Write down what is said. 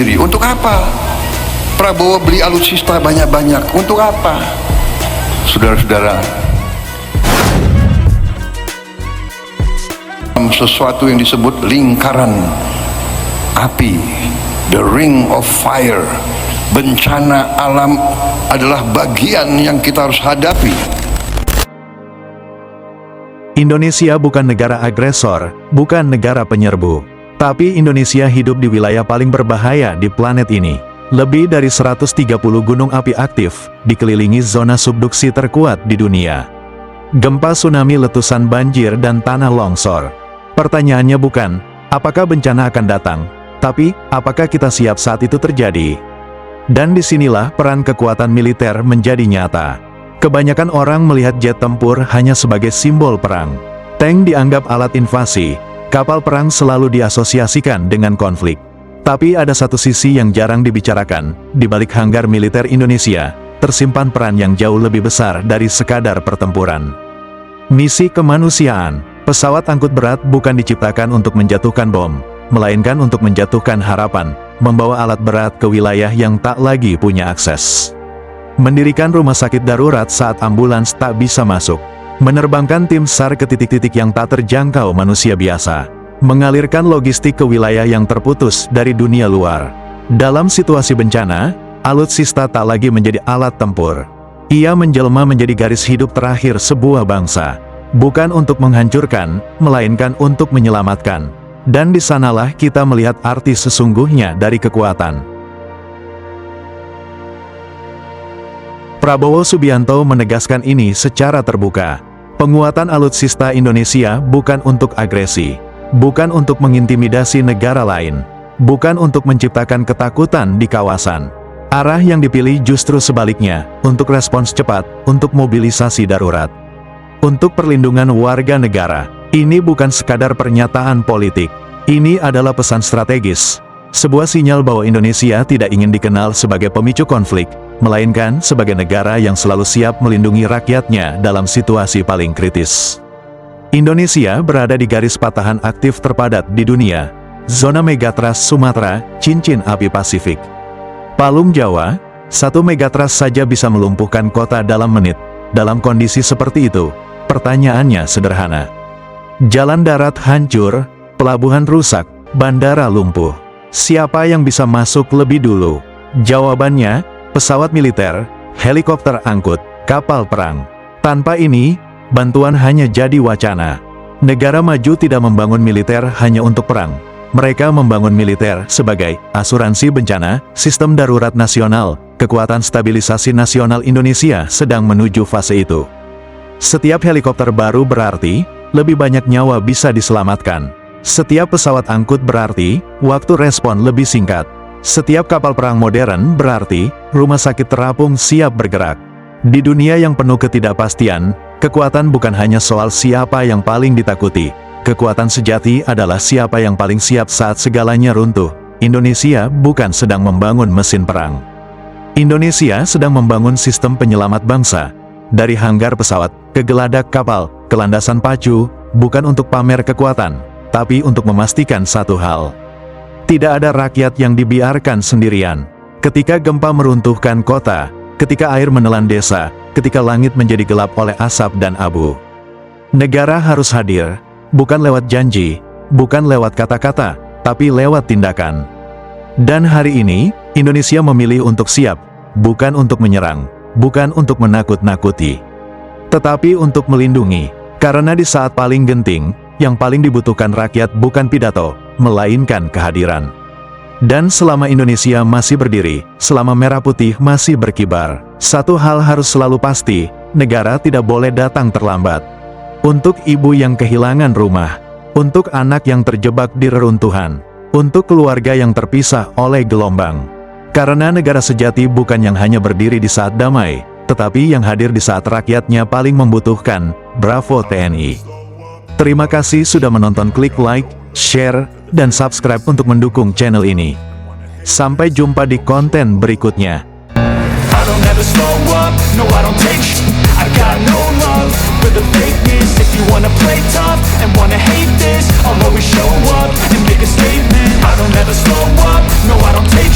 sendiri. Untuk apa? Prabowo beli alutsista banyak-banyak. Untuk apa? Saudara-saudara, sesuatu yang disebut lingkaran api, the ring of fire, bencana alam adalah bagian yang kita harus hadapi. Indonesia bukan negara agresor, bukan negara penyerbu. Tapi Indonesia hidup di wilayah paling berbahaya di planet ini. Lebih dari 130 gunung api aktif, dikelilingi zona subduksi terkuat di dunia. Gempa, tsunami, letusan, banjir, dan tanah longsor. Pertanyaannya bukan, apakah bencana akan datang, tapi, apakah kita siap saat itu terjadi? Dan disinilah peran kekuatan militer menjadi nyata. Kebanyakan orang melihat jet tempur hanya sebagai simbol perang. Tank dianggap alat invasi, kapal perang selalu diasosiasikan dengan konflik. Tapi ada satu sisi yang jarang dibicarakan, di balik hanggar militer Indonesia, tersimpan peran yang jauh lebih besar dari sekadar pertempuran. Misi kemanusiaan, pesawat angkut berat bukan diciptakan untuk menjatuhkan bom, melainkan untuk menjatuhkan harapan, membawa alat berat ke wilayah yang tak lagi punya akses. Mendirikan rumah sakit darurat saat ambulans tak bisa masuk. Menerbangkan tim SAR ke titik-titik yang tak terjangkau manusia biasa. Mengalirkan logistik ke wilayah yang terputus dari dunia luar. Dalam situasi bencana, alutsista tak lagi menjadi alat tempur. Ia menjelma menjadi garis hidup terakhir sebuah bangsa. Bukan untuk menghancurkan, melainkan untuk menyelamatkan. Dan di sanalah kita melihat arti sesungguhnya dari kekuatan. Prabowo Subianto menegaskan ini secara terbuka. Penguatan alutsista Indonesia bukan untuk agresi, bukan untuk mengintimidasi negara lain, bukan untuk menciptakan ketakutan di kawasan. Arah yang dipilih justru sebaliknya, untuk respons cepat, untuk mobilisasi darurat, untuk perlindungan warga negara. Ini bukan sekadar pernyataan politik, ini adalah pesan strategis. Sebuah sinyal bahwa Indonesia tidak ingin dikenal sebagai pemicu konflik, melainkan sebagai negara yang selalu siap melindungi rakyatnya dalam situasi paling kritis. Indonesia berada di garis patahan aktif terpadat di dunia, zona megatrust Sumatera, cincin api Pasifik. Palung Jawa, satu megatrust saja bisa melumpuhkan kota dalam menit. Dalam kondisi seperti itu, pertanyaannya sederhana. Jalan darat hancur, pelabuhan rusak, bandara lumpuh. Siapa yang bisa masuk lebih dulu? Jawabannya, pesawat militer, helikopter angkut, kapal perang. Tanpa ini, bantuan hanya jadi wacana. Negara maju tidak membangun militer hanya untuk perang. Mereka membangun militer sebagai asuransi bencana, sistem darurat nasional. Kekuatan stabilisasi nasional Indonesia sedang menuju fase itu. Setiap helikopter baru berarti, lebih banyak nyawa bisa diselamatkan. Setiap pesawat angkut berarti, waktu respon lebih singkat. Setiap kapal perang modern berarti, rumah sakit terapung siap bergerak. Di dunia yang penuh ketidakpastian, kekuatan bukan hanya soal siapa yang paling ditakuti. Kekuatan sejati adalah siapa yang paling siap saat segalanya runtuh. Indonesia bukan sedang membangun mesin perang. Indonesia sedang membangun sistem penyelamat bangsa. Dari hanggar pesawat, ke geladak kapal, ke landasan pacu, bukan untuk pamer kekuatan, tapi untuk memastikan satu hal. Tidak ada rakyat yang dibiarkan sendirian. Ketika gempa meruntuhkan kota, ketika air menelan desa, ketika langit menjadi gelap oleh asap dan abu. Negara harus hadir, bukan lewat janji, bukan lewat kata-kata, tapi lewat tindakan. Dan hari ini, Indonesia memilih untuk siap, bukan untuk menyerang, bukan untuk menakut-nakuti, tetapi untuk melindungi. Karena di saat paling genting, yang paling dibutuhkan rakyat bukan pidato, melainkan kehadiran. Dan selama Indonesia masih berdiri, selama merah putih masih berkibar, satu hal harus selalu pasti, negara tidak boleh datang terlambat. Untuk ibu yang kehilangan rumah, untuk anak yang terjebak di reruntuhan, untuk keluarga yang terpisah oleh gelombang. Karena negara sejati bukan yang hanya berdiri di saat damai, tetapi yang hadir di saat rakyatnya paling membutuhkan. Bravo TNI. Terima kasih sudah menonton. Klik like, share, dan subscribe untuk mendukung channel ini. Sampai jumpa di konten berikutnya. I don't ever slow up, no I don't take sh**. I got no love for the fakeness. If you wanna play tough and wanna hate this, I'll always show up and make a statement. I don't ever slow up, no I don't take